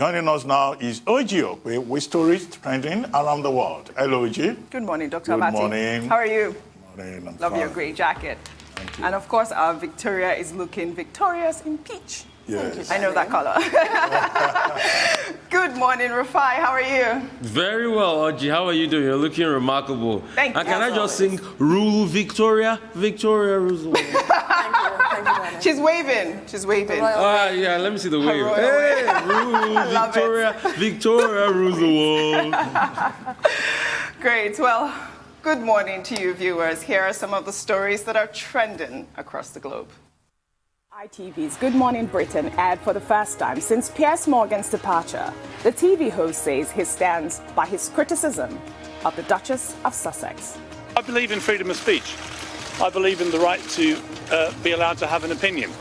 Joining us now is Okpe with stories trending around the world. Hello, Oji. Good morning, Dr. Good Abati. morning. How are you? Good morning. I'm Love fine. your grey jacket. Thank you. And of course, our Victoria is looking victorious in peach. Yes. I know that color. Good morning, Rufai. How are you? Very well, Oji. How are you doing? You're looking remarkable. Thank you. And can I just always. sing Rule Victoria? Victoria rules the world. Thank you, darling. She's waving. She's waving. Yeah, let me see the wave. royal Hey, Rule Love Victoria. Victoria rules the world. Great. Well, good morning to you, viewers. Here are some of the stories that are trending across the globe. ITV's Good Morning Britain aired for the first time since Piers Morgan's departure. The TV host says he stands by his criticism of the Duchess of Sussex. I believe in freedom of speech. I believe in the right to be allowed to have an opinion.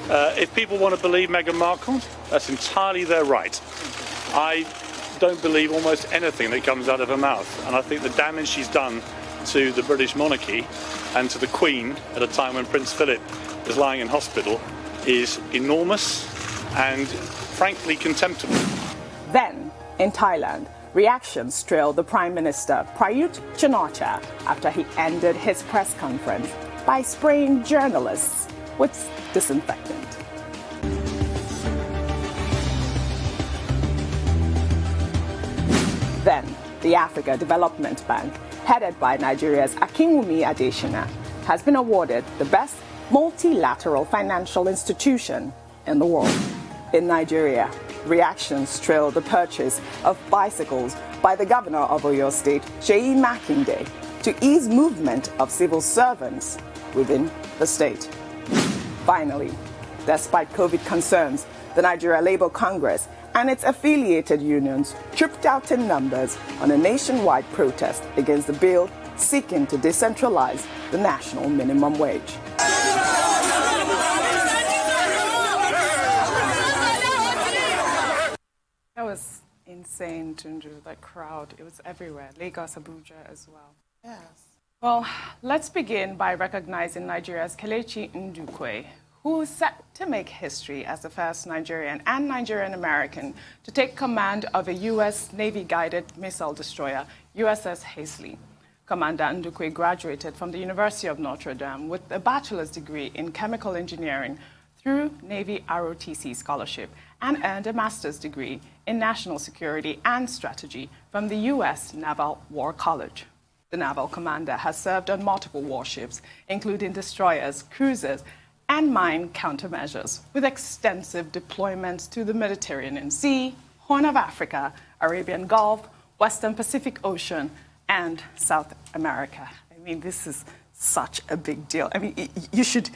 If people want to believe Meghan Markle, that's entirely their right. I don't believe almost anything that comes out of her mouth, and I think the damage she's done to the British monarchy and to the Queen at a time when Prince Philip is lying in hospital is enormous and frankly contemptible. Then, in Thailand, reactions trailed the Prime Minister Prayut Chan-o-cha after he ended his press conference by spraying journalists with disinfectant. Then, the Africa Development Bank, headed by Nigeria's Akinwumi Adesina, has been awarded the best multilateral financial institution in the world. In Nigeria, reactions trailed the purchase of bicycles by the governor of Oyo State, Seyi Makinde, to ease movement of civil servants within the state. Finally, despite COVID concerns, the Nigeria Labour Congress and its affiliated unions trooped out in numbers on a nationwide protest against the bill seeking to decentralize the national minimum wage. That was insane, Tunju, that crowd. It was everywhere, Lagos, Abuja as well. Yes. Well, let's begin by recognizing Nigeria's Kelechi Ndukwe, who is set to make history as the first Nigerian and Nigerian-American to take command of a U.S. Navy-guided missile destroyer, USS Hazley. Commander Ndukwe graduated from the University of Notre Dame with a bachelor's degree in chemical engineering through Navy ROTC scholarship and earned a master's degree in national security and strategy from the U.S. Naval War College. The naval commander has served on multiple warships, including destroyers, cruisers, and mine countermeasures, with extensive deployments to the Mediterranean Sea, Horn of Africa, Arabian Gulf, Western Pacific Ocean, and South America. I mean, this is such a big deal. I mean, you should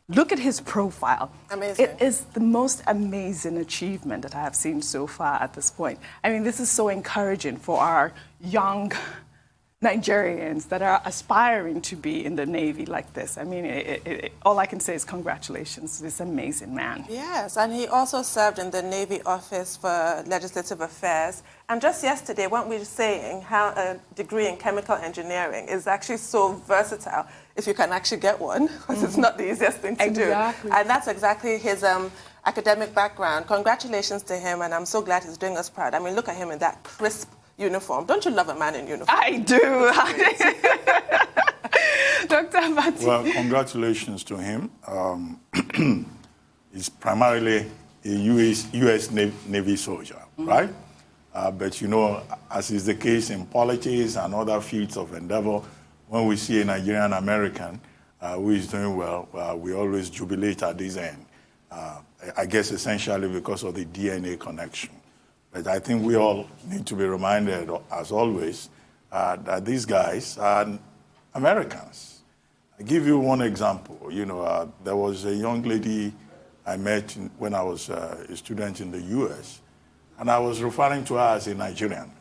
look at his profile. Amazing. It is the most amazing achievement that I have seen so far at this point. I mean, this is so encouraging for our young Nigerians that are aspiring to be in the Navy like this. I mean, all I can say is congratulations to this amazing man. Yes, and he also served in the Navy Office for Legislative Affairs. And just yesterday, weren't we saying how a degree in chemical engineering is actually so versatile if you can actually get one, because it's not the easiest thing to do. And that's exactly his academic background. Congratulations to him, and I'm so glad he's doing us proud. I mean, look at him in that crisp uniform. Don't you love a man in uniform? I do. Dr. Abati. Well, congratulations to him. He's primarily a U.S. Navy soldier, right? But, you know, as is the case in politics and other fields of endeavor, when we see a Nigerian-American who is doing well, we always jubilate at this end. I guess essentially because of the DNA connection. But I think we all need to be reminded, as always, that these guys are Americans. I'll give you one example. You know, there was a young lady I met when I was a student in the U.S., and I was referring to her as a Nigerian.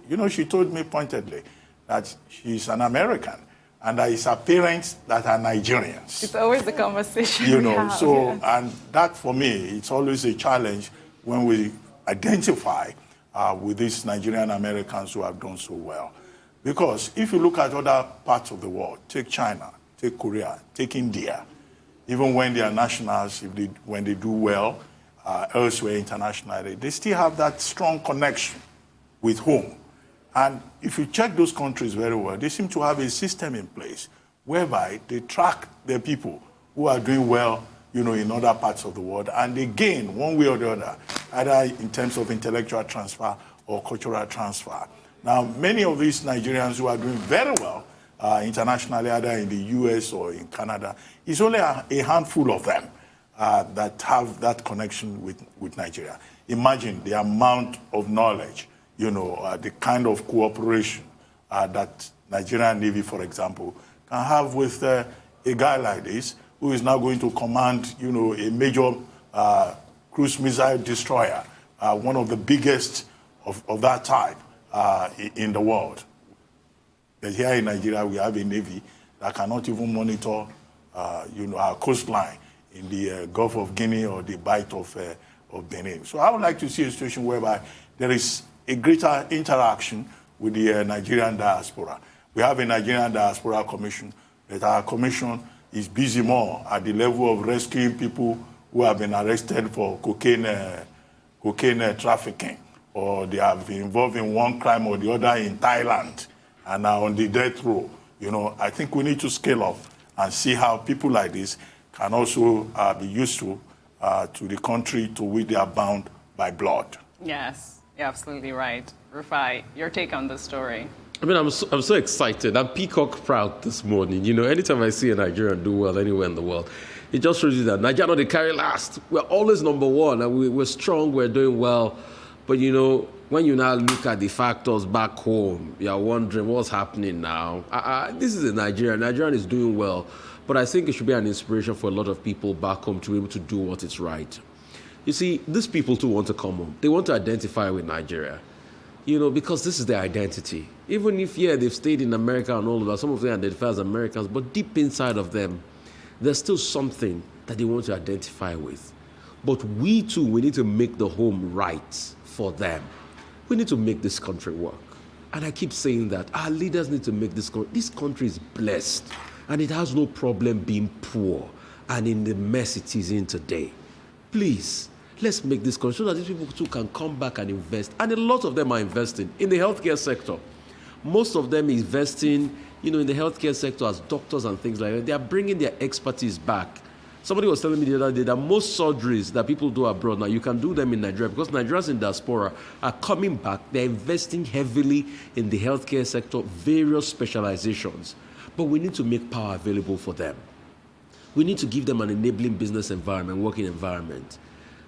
You know, she told me pointedly that she's an American, and that it's her parents that are Nigerians. It's always the conversation you we know, have, so, yes. And that for me, it's always a challenge when we identify with these Nigerian Americans who have done so well. Because if you look at other parts of the world, take China, take Korea, take India, even when they are nationals, when they do well, elsewhere internationally, they still have that strong connection with home. And if you check those countries very well, they seem to have a system in place whereby they track their people who are doing well, in other parts of the world, and they gain one way or the other, either in terms of intellectual transfer or cultural transfer. Now, many of these Nigerians who are doing very well internationally, either in the US or in Canada, it's only a handful of them that have that connection with Nigeria. Imagine the amount of knowledge, the kind of cooperation that Nigerian Navy, for example, can have with a guy like this, who is now going to command, a major cruise missile destroyer, one of the biggest of that type in the world. But here in Nigeria, we have a Navy that cannot even monitor, our coastline in the Gulf of Guinea or the Bight of Benin. So I would like to see a situation whereby there is a greater interaction with the Nigerian diaspora. We have a Nigerian Diaspora Commission, but our commission is busy more at the level of rescuing people who have been arrested for cocaine trafficking, or they have been involved in one crime or the other in Thailand and are on the death row. I think we need to scale up and see how people like this can also be useful to the country to which they are bound by blood. Yes, you're absolutely right. Rufai, your take on this story? I mean, I'm so excited. I'm peacock proud this morning. Anytime I see a Nigerian do well anywhere in the world, it just shows you that Nigeria, they carry last. We're always number one, and we're strong, we're doing well. But, when you now look at the factors back home, you're wondering what's happening now. This is a Nigeria. Nigeria is doing well. But I think it should be an inspiration for a lot of people back home to be able to do what is right. You see, these people too want to come home. They want to identify with Nigeria. Because this is their identity. Even if, they've stayed in America and all of that, some of them identify as Americans, but deep inside of them, there's still something that they want to identify with. But we too, we need to make the home right for them. We need to make this country work. And I keep saying that our leaders need to make this country is blessed, and it has no problem being poor and in the mess it is in today. Please, let's make this country so that these people too can come back and invest. And a lot of them are investing in the healthcare sector. Most of them investing, in the healthcare sector as doctors and things like that. They are bringing their expertise back. Somebody was telling me the other day that most surgeries that people do abroad now, you can do them in Nigeria because Nigerians in diaspora are coming back. They're investing heavily in the healthcare sector, various specializations. But we need to make power available for them. We need to give them an enabling business environment, working environment.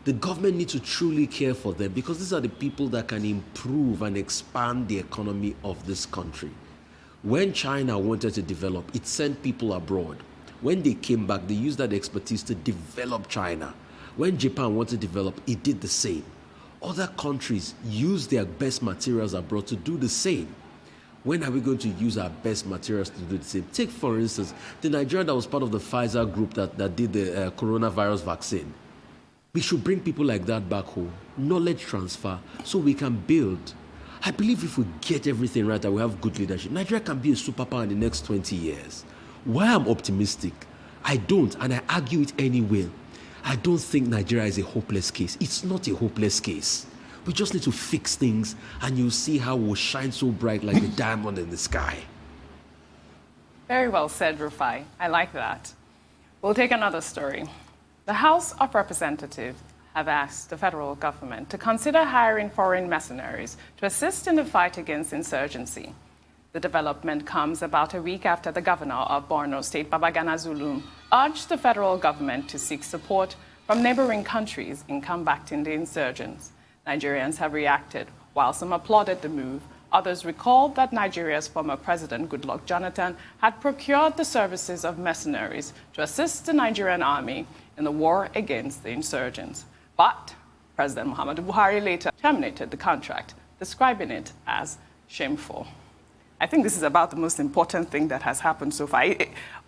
The government needs to truly care for them because these are the people that can improve and expand the economy of this country. When China wanted to develop, it sent people abroad. When they came back, they used that expertise to develop China. When Japan wanted to develop, it did the same. Other countries use their best materials abroad to do the same. When are we going to use our best materials to do the same? Take, for instance, the Nigerian that was part of the Pfizer group that did the coronavirus vaccine. We should bring people like that back home, knowledge transfer, so we can build. I believe if we get everything right and we have good leadership, Nigeria can be a superpower in the next 20 years. Why I'm optimistic? I don't, and I argue it anyway. I don't think Nigeria is a hopeless case. It's not a hopeless case. We just need to fix things, and you'll see how we'll shine so bright like the diamond in the sky. Very well said, Rufai. I like that. We'll take another story. The House of Representatives have asked the federal government to consider hiring foreign mercenaries to assist in the fight against insurgency. The development comes about a week after the governor of Borno State, Babagana Zulum, urged the federal government to seek support from neighboring countries in combating the insurgents. Nigerians have reacted. While some applauded the move, others recalled that Nigeria's former president, Goodluck Jonathan, had procured the services of mercenaries to assist the Nigerian army in the war against the insurgents. But President Muhammadu Buhari later terminated the contract, describing it as shameful. I think this is about the most important thing that has happened so far.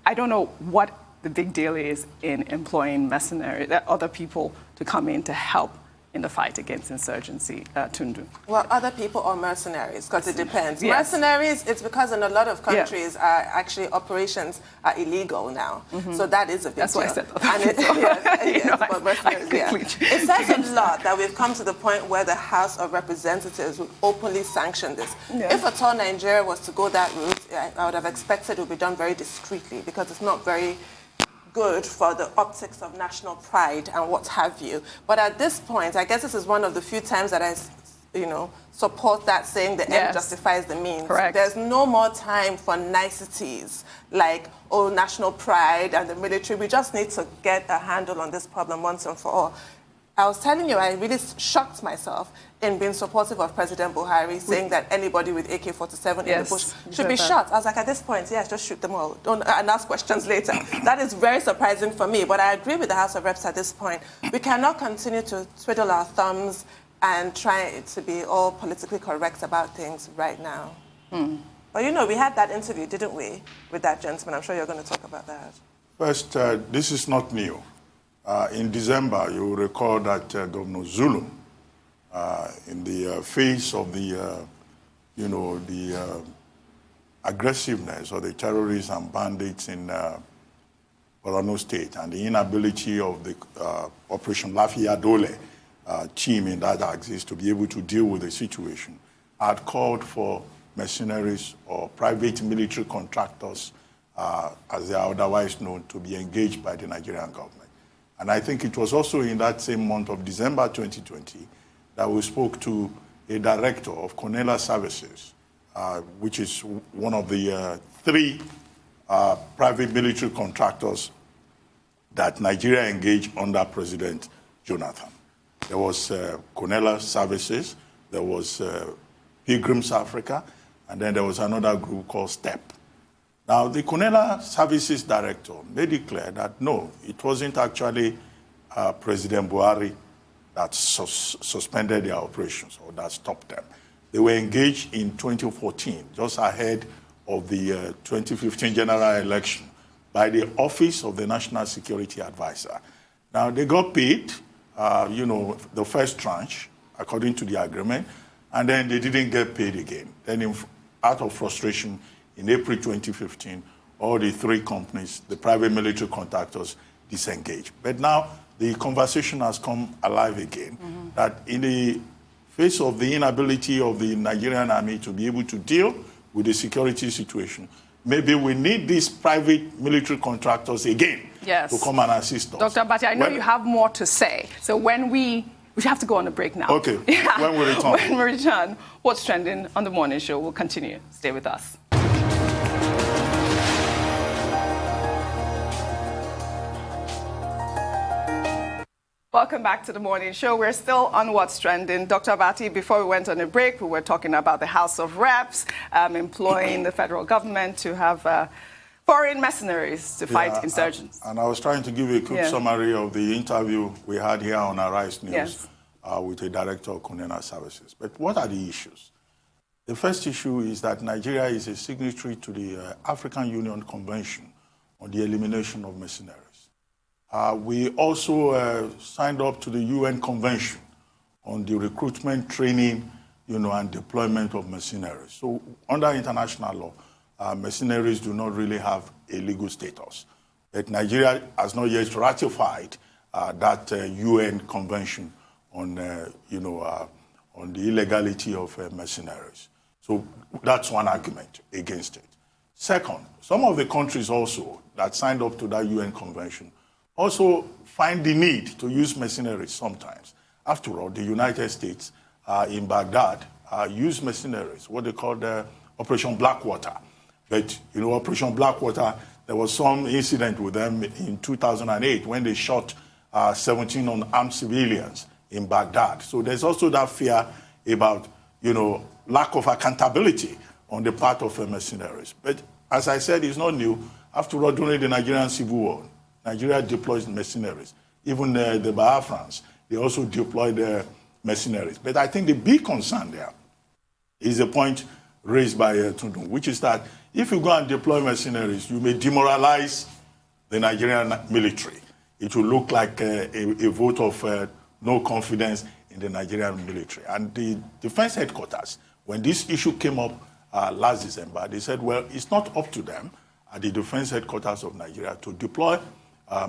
I don't know what the big deal is in employing mercenaries, other people to come in to help in the fight against insurgency, Tundu? Well, other people or mercenaries, because it depends. Yes. Mercenaries, it's because in a lot of countries, actually operations are illegal now. So that is a big That's deal. why I said other And people. It says a lot that we've come to the point where the House of Representatives would openly sanction this. Yeah. If at all Nigeria was to go that route, I would have expected it would be done very discreetly, because it's not very good for the optics of national pride and what have you. But at this point, I guess this is one of the few times that I, support that saying the end justifies the means. Correct. There's no more time for niceties like, oh, national pride and the military. We just need to get a handle on this problem once and for all. I was telling you, I really shocked myself in being supportive of President Buhari, saying that anybody with AK-47 in the bush should be shot. I was like, at this point, yes, just shoot them all. Don't and ask questions later. That is very surprising for me, but I agree with the House of Reps at this point. We cannot continue to twiddle our thumbs and try to be all politically correct about things right now. But we had that interview, didn't we, with that gentleman? I'm sure you're going to talk about that. First, this is not new. In December, you will recall that Governor Zulum, in the face of the aggressiveness of the terrorists and bandits in Borno State and the inability of the Operation Lafiya Dole team in that axis to be able to deal with the situation, had called for mercenaries or private military contractors, as they are otherwise known, to be engaged by the Nigerian government. And I think it was also in that same month of December 2020 that we spoke to a director of Cornelia Services, which is one of the three private military contractors that Nigeria engaged under President Jonathan. There was Cornelia Services, there was Pilgrims Africa, and then there was another group called STEP. Now, the Cornelia Services Director made it clear that no, it wasn't actually President Buhari that suspended their operations or that stopped them. They were engaged in 2014, just ahead of the 2015 general election, by the Office of the National Security Advisor. Now, they got paid, the first tranche, according to the agreement, and then they didn't get paid again. Then, out of frustration, in April 2015, all the three companies, the private military contractors, disengaged. But now the conversation has come alive again, that in the face of the inability of the Nigerian army to be able to deal with the security situation, maybe we need these private military contractors again to come and assist us. Dr. Abati, I know you have more to say. So when we have to go on a break now. Okay, when we return. When we return, what's trending on the morning show? We'll continue. Stay with us. Welcome back to the morning show. We're still on What's Trending. Dr. Abati, before we went on a break, we were talking about the House of Reps employing the federal government to have foreign mercenaries to fight insurgents. And I was trying to give you a quick summary of the interview we had here on Arise News with the director of Cornelia Services. But what are the issues? The first issue is that Nigeria is a signatory to the African Union Convention on the Elimination of Mercenaries. We also signed up to the UN Convention on the recruitment, training, and deployment of mercenaries. So under international law, mercenaries do not really have a legal status. But Nigeria has not yet ratified that UN Convention on, on the illegality of mercenaries. So that's one argument against it. Second, some of the countries also that signed up to that UN Convention also find the need to use mercenaries sometimes. After all, the United States in Baghdad used mercenaries, what they call the Operation Blackwater. But, Operation Blackwater, there was some incident with them in 2008 when they shot 17 unarmed civilians in Baghdad. So there's also that fear about, lack of accountability on the part of mercenaries. But as I said, it's not new. After all, during the Nigerian Civil War, Nigeria deploys mercenaries. Even the Biafrans, they also deployed mercenaries. But I think the big concern there is the point raised by Tundu, which is that if you go and deploy mercenaries, you may demoralize the Nigerian military. It will look like a vote of no confidence in the Nigerian military. And the defense headquarters, when this issue came up last December, they said, well, it's not up to them at the defense headquarters of Nigeria to deploy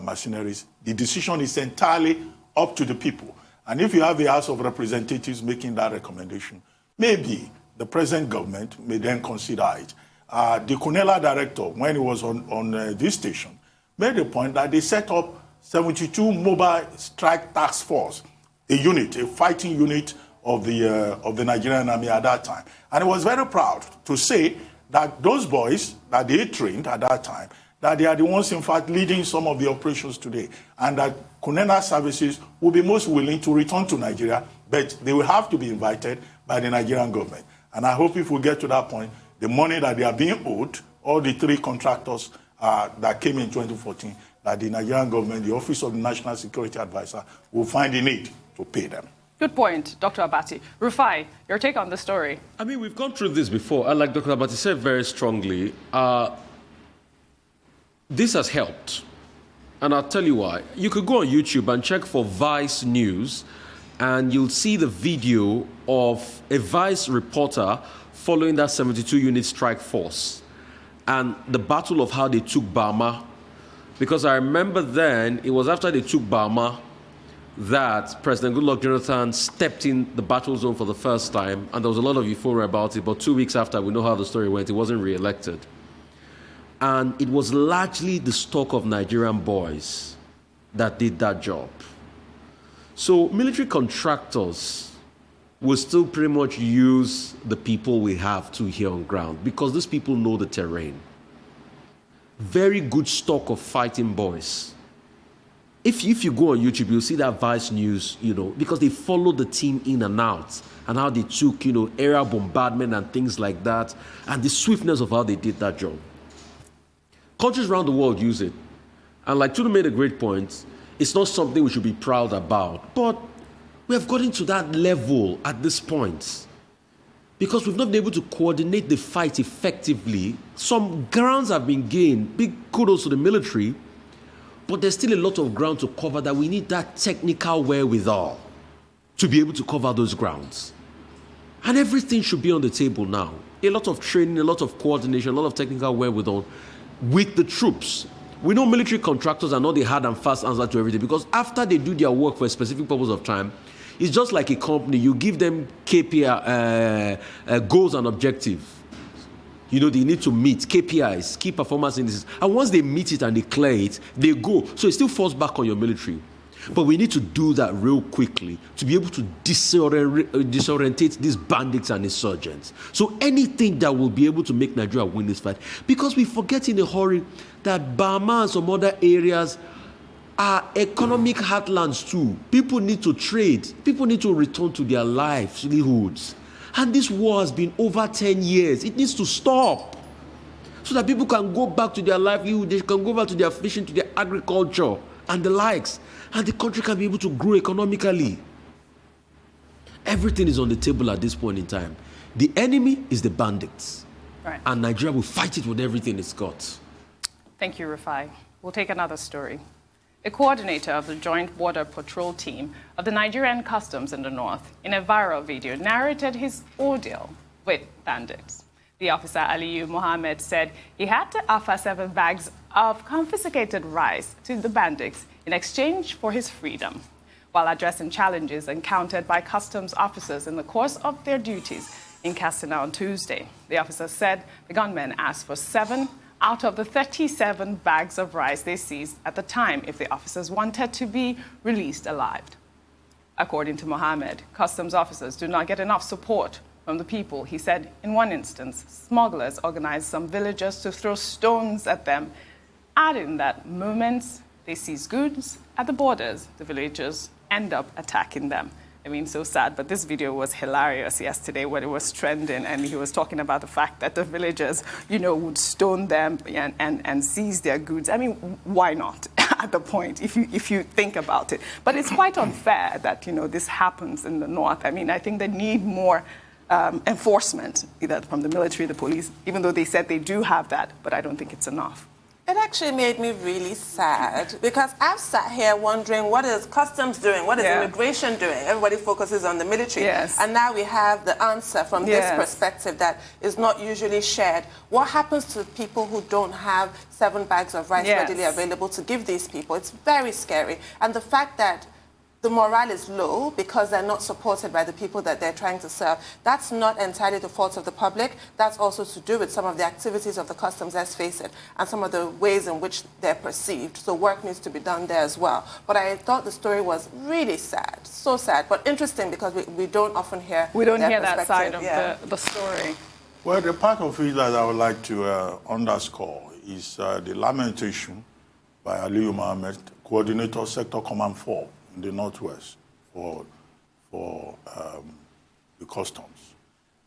mercenaries. The decision is entirely up to the people. And if you have the House of Representatives making that recommendation, maybe the present government may then consider it. The Kunela director, when he was on this station, made the point that they set up 72 mobile strike task force, a unit, a fighting unit of the Nigerian army at that time. And he was very proud to say that those boys that they trained at that time, that they are the ones, in fact, leading some of the operations today, and that Kunena services will be most willing to return to Nigeria, but they will have to be invited by the Nigerian government. And I hope if we get to that point, the money that they are being owed, all the 3 contractors that came in 2014, that the Nigerian government, the Office of the National Security Advisor, will find the need to pay them. Good point, Dr. Abati. Rufai, your take on the story. I mean, we've gone through this before, and like Dr. Abati said very strongly, this has helped. And I'll tell you why. You could go on YouTube and check for Vice News, and you'll see the video of a Vice reporter following that 72-unit strike force and the battle of how they took Bama. Because I remember then, it was after they took Bama that President Goodluck Jonathan stepped in the battle zone for the first time, and there was a lot of euphoria about it, but 2 weeks after, we know how the story went, he wasn't re-elected. And it was largely the stock of Nigerian boys that did that job. So military contractors will still pretty much use the people we have to here on ground because these people know the terrain. Very good stock of fighting boys. If you go on YouTube, you'll see that Vice News, because they follow the team in and out and how they took, aerial bombardment and things like that, and the swiftness of how they did that job. Countries around the world use it. And like Tunu made a great point, it's not something we should be proud about. But we have gotten to that level at this point because we've not been able to coordinate the fight effectively. Some grounds have been gained. Big kudos to the military. But there's still a lot of ground to cover that we need that technical wherewithal to be able to cover those grounds. And everything should be on the table now. A lot of training, a lot of coordination, a lot of technical wherewithal with the troops. We know military contractors are not the hard and fast answer to everything because after they do their work for a specific purpose of time, it's just like a company. You give them KPI, goals and objectives. They need to meet KPIs, key performance indices. And once they meet it and they clear it, they go. So it still falls back on your military. But we need to do that real quickly to be able to disorientate these bandits and insurgents. So anything that will be able to make Nigeria win this fight. Because we forget in a hurry that Bama and some other areas are economic heartlands too. People need to trade. People need to return to their livelihoods. And this war has been over 10 years. It needs to stop. So that people can go back to their livelihood, they can go back to their fishing, to their agriculture and the likes. And the country can be able to grow economically. Everything is on the table at this point in time. The enemy is the bandits. Right. And Nigeria will fight it with everything it's got. Thank you, Rufai. We'll take another story. A coordinator of the Joint Border Patrol Team of the Nigerian Customs in the North, in a viral video, narrated his ordeal with bandits. The officer, Aliyu Mohammed, said he had to offer 7 bags of confiscated rice to the bandits in exchange for his freedom. While addressing challenges encountered by customs officers in the course of their duties in Katsina on Tuesday, the officer said the gunmen asked for 7 out of the 37 bags of rice they seized at the time if the officers wanted to be released alive. According to Mohammed, customs officers do not get enough support from the people. He said in one instance, smugglers organized some villagers to throw stones at them, adding that moments they seize goods at the borders, the villagers end up attacking them. I mean, so sad, but this video was hilarious yesterday when it was trending, and he was talking about the fact that the villagers, would stone them and seize their goods. I mean, why not at the point, if you think about it? But it's quite unfair that, this happens in the North. I mean, I think they need more enforcement, either from the military, the police, even though they said they do have that, but I don't think it's enough. It actually made me really sad because I've sat here wondering what is customs doing, what is immigration doing? Everybody focuses on the military. Yes. And now we have the answer from this perspective that is not usually shared. What happens to people who don't have 7 bags of rice readily available to give these people? It's very scary. And the fact that the morale is low because they're not supported by the people that they're trying to serve. That's not entirely the fault of the public. That's also to do with some of the activities of the customs, let's face it, and some of the ways in which they're perceived. So work needs to be done there as well. But I thought the story was really sad, so sad, but interesting because we don't often hear that side of the story. Well, the part of it that I would like to underscore is the lamentation by Aliyu Mohammed, Coordinator Sector Command 4, in the Northwest for the customs.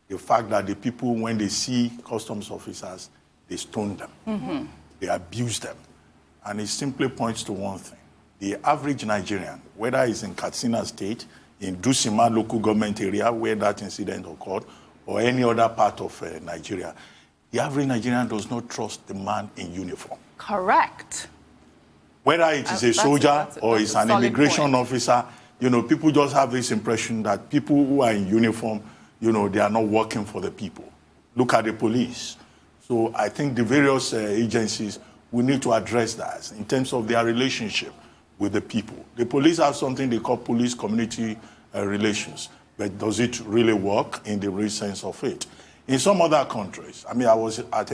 The fact that the people, when they see customs officers, they stone them, they abuse them. And it simply points to one thing. The average Nigerian, whether it's in Katsina State, in Dusima local government area where that incident occurred, or any other part of Nigeria, the average Nigerian does not trust the man in uniform. Correct. Whether it is a soldier or it's an immigration officer, you know, people just have this impression that people who are in uniform, you know, they are not working for the people. Look at the police. So I think the various agencies, we need to address that in terms of their relationship with the people. The police have something they call police-community relations, but does it really work in the real sense of it? In some other countries, I mean, I was at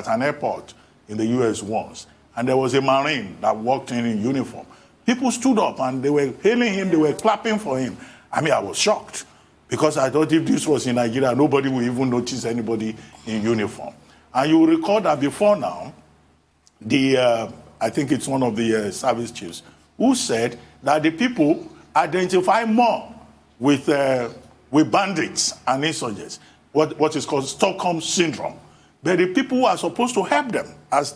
an airport in the U.S. once, and there was a Marine that walked in uniform. People stood up and they were hailing him, they were clapping for him. I mean, I was shocked because I thought if this was in Nigeria, nobody would even notice anybody in uniform. And you will recall that before now, I think it's one of the service chiefs who said that the people identify more with bandits and insurgents, what is called Stockholm Syndrome. But the people who are supposed to help them, as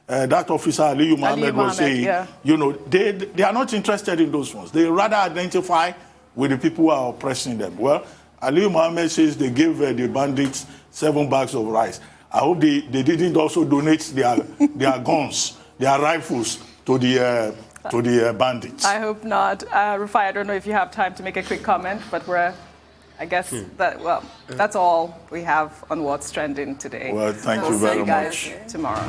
that officer Aliyu Mohammed was saying, you know, they are not interested in those ones. They rather identify with the people who are oppressing them. Well, Aliyu Mohammed says they gave the bandits 7 bags of rice. I hope they didn't also donate their guns, their rifles to the bandits. I hope not. Rufai, I don't know if you have time to make a quick comment, but I guess that's all we have on what's trending today. Well, thank you very much. Tomorrow.